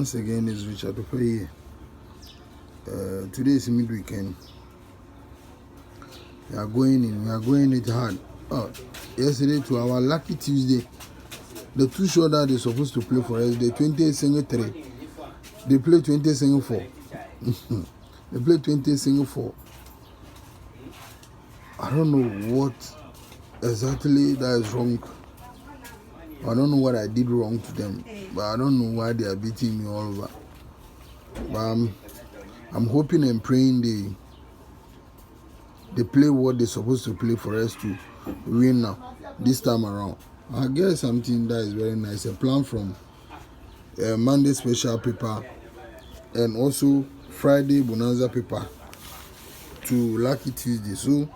once again is Richard Dupey here. Today is mid-weekend. We are going it hard. Yesterday to our lucky Tuesday, the two show that they're supposed to play for us, the 20 single 3, they play 20 single 4. They play 20 single 4. I don't know what exactly that is wrong. I don't know what I did wrong to them, but I don't know why they are beating me all over. But I'm hoping and praying they play what they're supposed to play for us to win now, this time around. I guess something that is very nice, a plan from Monday special paper and also Friday bonanza paper to lucky Tuesday. So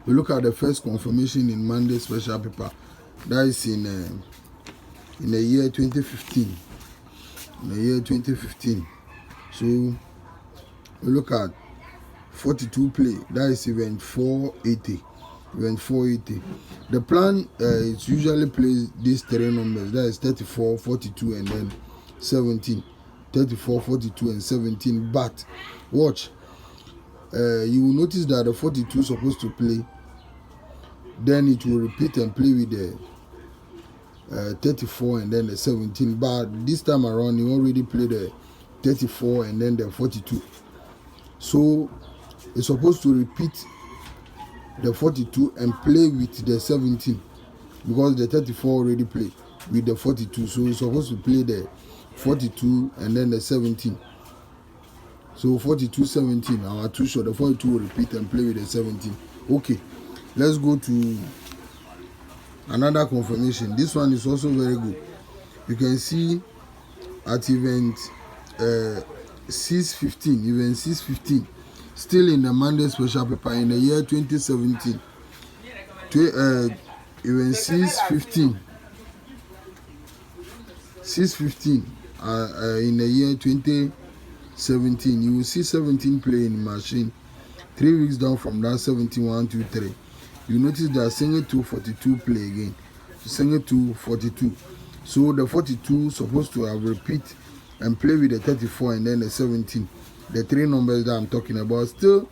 we look at the first confirmation in Monday special paper. That is in the year 2015. In the year 2015. So we look at 42 play. That is event 480. Event 480. The plan is usually plays these three numbers. That is 34, 42, and then 17. 34, 42, and 17. But watch. You will notice that the 42 is supposed to play. Then it will repeat and play with the 34 and then the 17. But this time around, you already played the 34 and then the 42. So it's supposed to repeat the 42 and play with the 17 because the 34 already played with the 42. So it's supposed to play the 42 and then the 17. So 42, 17, our two shot. The 42 will repeat and play with the 17. Okay. Let's go to another confirmation. This one is also very good. You can see at event 615, event 615, still in the Monday special paper in the year 2017. Event 615, 615 in the year 2017. You will see 17 play in the machine. 3 weeks down from that 17, 1, 2, 3. You notice that single 242 play again. Single 242. So the 42 supposed to have repeat and play with the 34 and then the 17. The three numbers that I'm talking about. Still,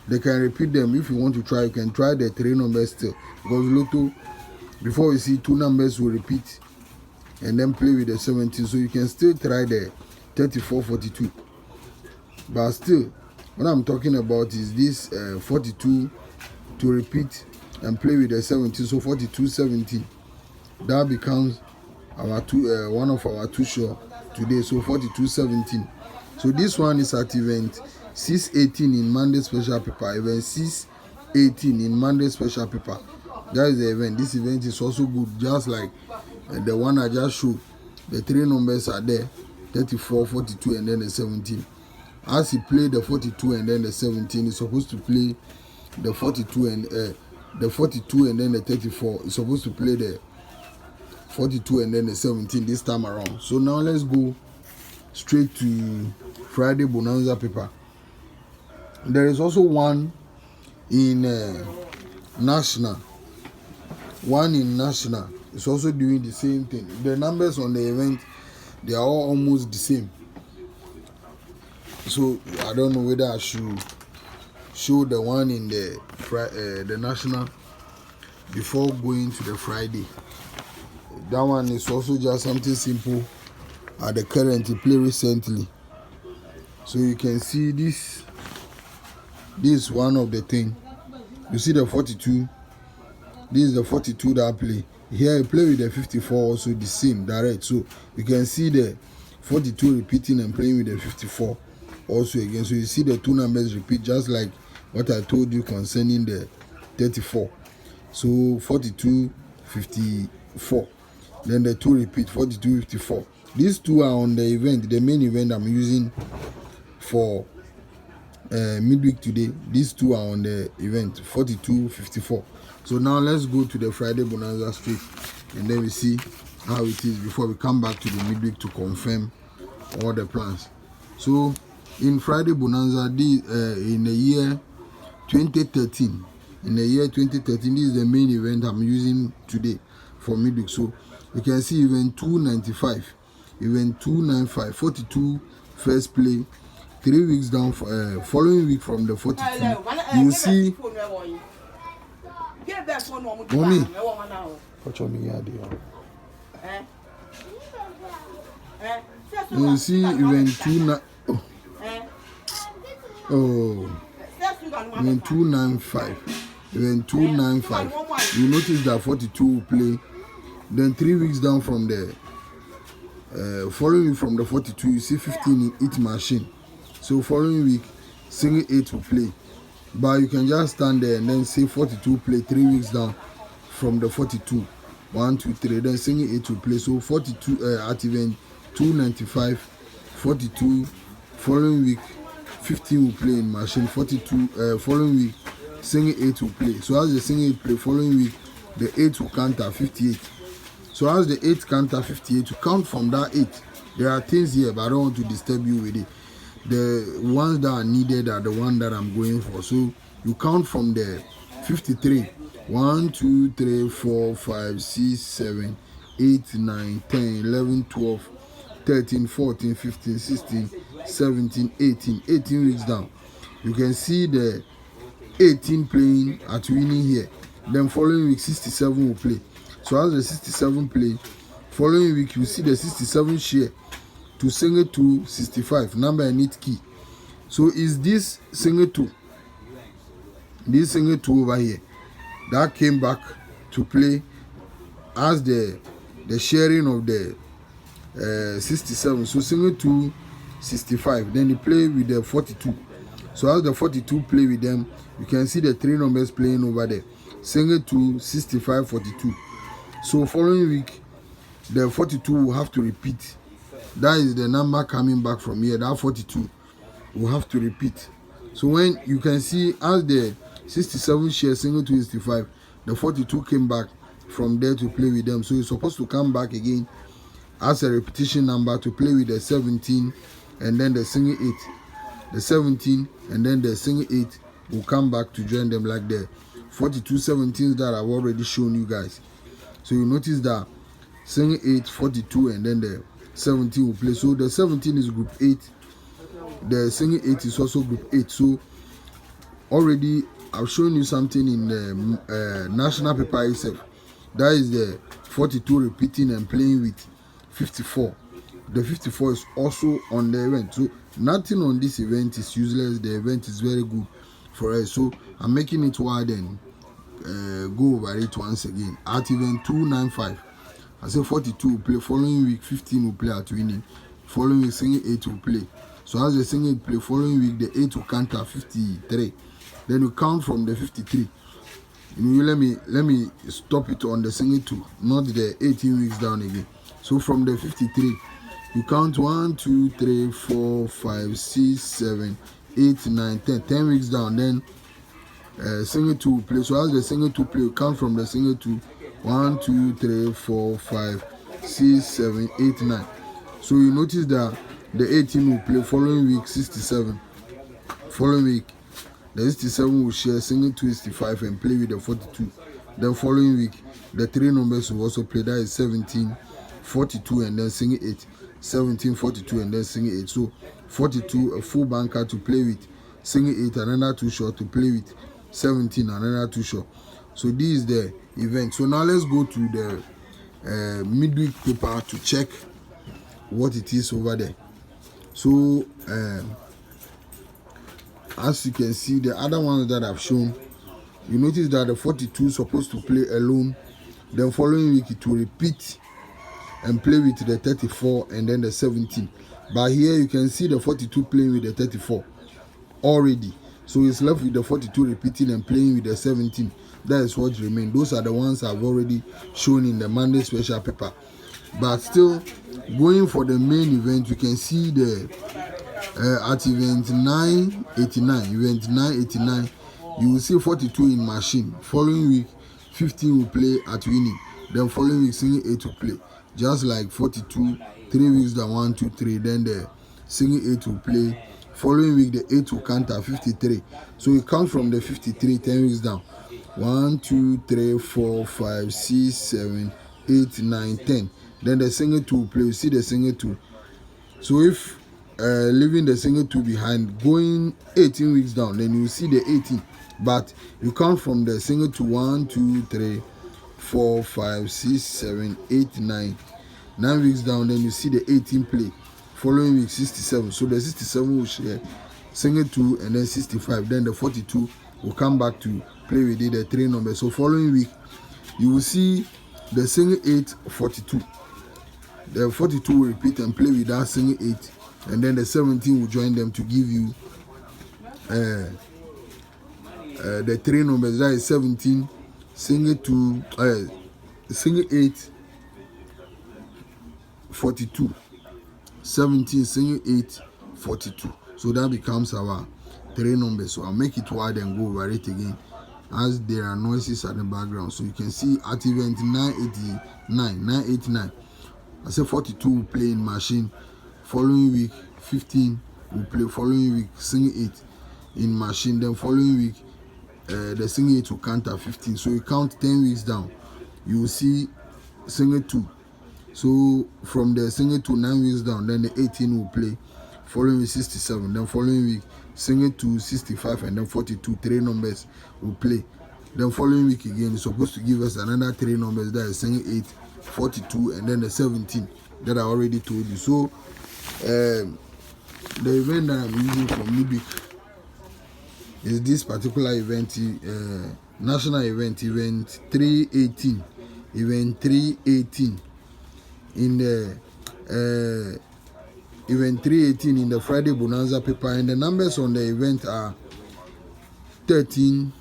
they can repeat them. If you want to try, you can try the three numbers still. Because Lotto, before you see, two numbers will repeat and then play with the 17. So you can still try the 34, 42. But still, what I'm talking about is this 42 to repeat and play with the 17. So 42, 17. That becomes our two, one of our two show today. So 42, 17. So this one is at event 618 in Monday special paper. Event 618 in Monday special paper. That is the event. This event is also good, just like the one I just showed. The three numbers are there: 34, 42, and then the 17. As he played the 42 and then the 17, he's supposed to play the 42 and then the 34. He's supposed to play the 42 and then the 17 this time around. So now let's go straight to Friday bonanza paper. There is also one in national. One in national. It's also doing the same thing. The numbers on the event, they are all almost the same. So I don't know whether I should show the one in the national before going to the Friday. That one is also just something simple at the current play recently. So you can see this is one of the thing. You see the 42. This is the 42 that I play. Here I play with the 54 also the same direct. So you can see the 42 repeating and playing with the 54 also again. So you see the two numbers repeat just like what I told you concerning the 34. So 42, 54. Then the two repeat 42, 54. These two are on the event, the main event I'm using for midweek today. These two are on the event 42, 54. So now let's go to the Friday bonanza straight and then we see how it is before we come back to the midweek to confirm all the plans. So in Friday bonanza, in the year 2013, this is the main event I'm using today for midweek. So you can see event 295 event 295, 42 first play. 3 weeks down, following week from the 42, you will see. Mommy, what's on me? You will see event 295. Event 295. You notice that 42 will play. Then 3 weeks down from the following week from the 42, you see 15 in each machine. So following week, single 8 will play. But you can just stand there and then say 42 play 3 weeks down from the 42. 1, 2, 3. Then single 8 will play. So 42 at event 295, 42. Following week, 15 will play in machine. 42. Following week, single 8 will play. So as the single 8 play, following week, the 8 will counter 58. So as the 8 counter 58, to count from that 8, there are things here, but I don't want to disturb you with it. The ones that are needed are the one that I'm going for. So you count from the 53. 1, 2, 3, 4, 5, 6, 7, 8, 9, 10, 11, 12, 13, 14, 15, 16, 17, 18. 18 weeks down. You can see the 18 playing at winning here. Then following week 67 will play. So as the 67 play, following week you see the 67 share to single 2 65 number and it key. So is this single 2 over here that came back to play as the sharing of the 67. So single 2 65, then they play with the 42. So as the 42 play with them, you can see the 3 numbers playing over there. Single 2 65 42. So following week, the 42 will have to repeat. That is the number coming back from here. That 42 will have to repeat. So when you can see as the 67 share single 2 65, the 42 came back from there to play with them. So you're supposed to come back again as a repetition number to play with the 17 and then the single 8. The 17 and then the single 8 will come back to join them like the 42 17s that I've already shown you guys. So you notice that single 8, 42 and then the 17 will play. So the 17 is group 8. The single 8 is also group 8. So already I've shown you something in the national paper itself. That is the 42 repeating and playing with 54. The 54 is also on the event. So nothing on this event is useless. The event is very good for us. So I'm making it wide and go over it once again. At event 295, I say 42 will play. Following week 15 will play at winning. Following week single 8 will play. So as the single 8 play, following week the 8 will count at 53. Then you count from the 53. You let me stop it on the single 2, not the 18 weeks down again. So from the 53, you count 1, 2, 3, 4, 5, 6, 7, 8, 9, 10. 10 weeks down. Then single 2 will play. So as the single 2 play, you count from the single 2. 1, 2, 3, 4, 5, 6, 7, 8, 9. So you notice that the 18 will play. Following week 67. Following week the 67 will share single 2 65 and play with the 42. Then following week the 3 numbers will also play. That is 17, 42 and then single 8. 17, 42 and then single 8. So 42 a full banker to play with. Single 8 another 2 short to play with. 17 another 2 short. So this is the event. So now let's go to the midweek paper to check what it is over there. So as you can see, the other ones that I've shown, you notice that the 42 is supposed to play alone. Then following week it will repeat and play with the 34 and then the 17. But here you can see the 42 playing with the 34 already. So it's left with the 42 repeating and playing with the 17. That is what remains. Those are the ones I've already shown in the Monday special paper. But still, going for the main event, you can see the at event 989. Event 989, you will see 42 in machine. Following week, 15 will play at winning. Then following week, single 8 will play. Just like 42, 3 weeks down, 1, 2, 3. Then the single 8 will play. Following week, the 8 will count at 53. So you count from the 53, 10 weeks down. 1, 2, 3, 4, 5, 6, 7, 8, 9, 10. then the single 2 will play. You see the single 2. So if leaving the single 2 behind, going 18 weeks down, then you see the 18. But you count from the single 2, 1, 2, 3, 4, 5, 6, 7, 8, 9. 9 weeks down, then you see the 18 play. Following week 67. So the 67 will share single 2 and then 65. Then the 42 will come back to play with it, the 3 numbers. So following week, you will see the single 8, 42. The 42 will repeat and play with that single 8. And then the 17 will join them to give you the 3 numbers. That is 17, single 2, single 8, 42. 17, single 8, 42. So that becomes our 3 numbers. So I'll make it wide and go over it again, as there are noises at the background. So you can see at event 989, I say 42 will play in machine. Following week 15 will play. Following week single 8 in machine. Then following week the single 8 will count at 15. So you count 10 weeks down, you will see single 2. So from the single 2, 9 weeks down, then the 18 will play. Following week 67, then following week single 2, 65, and then 42. 3 numbers will play. Then following week again is supposed to give us another 3 numbers. That is single 8, 42, and then the 17 that I already told you. So the event that I'm using for midweek is this particular event, national event, event 318, event 318 in the event 318 in the Friday Bonanza paper, and the numbers on the event are 13,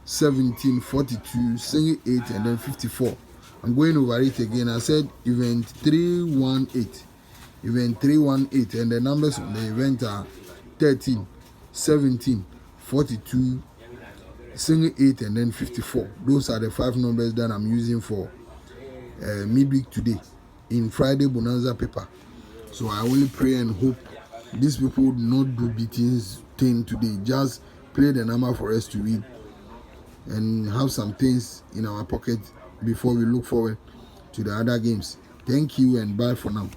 17, 42, single 8, and then 54. I'm going over it again. I said event 318, event 318, and the numbers on the event are 13, 17, 42, single 8, and then 54. Those are the 5 numbers that I'm using for midweek today in Friday Bonanza paper. So I only pray and hope these people would not do beatings thing today. Just play the number for us to win and have some things in our pocket before we look forward to the other games. Thank you and bye for now.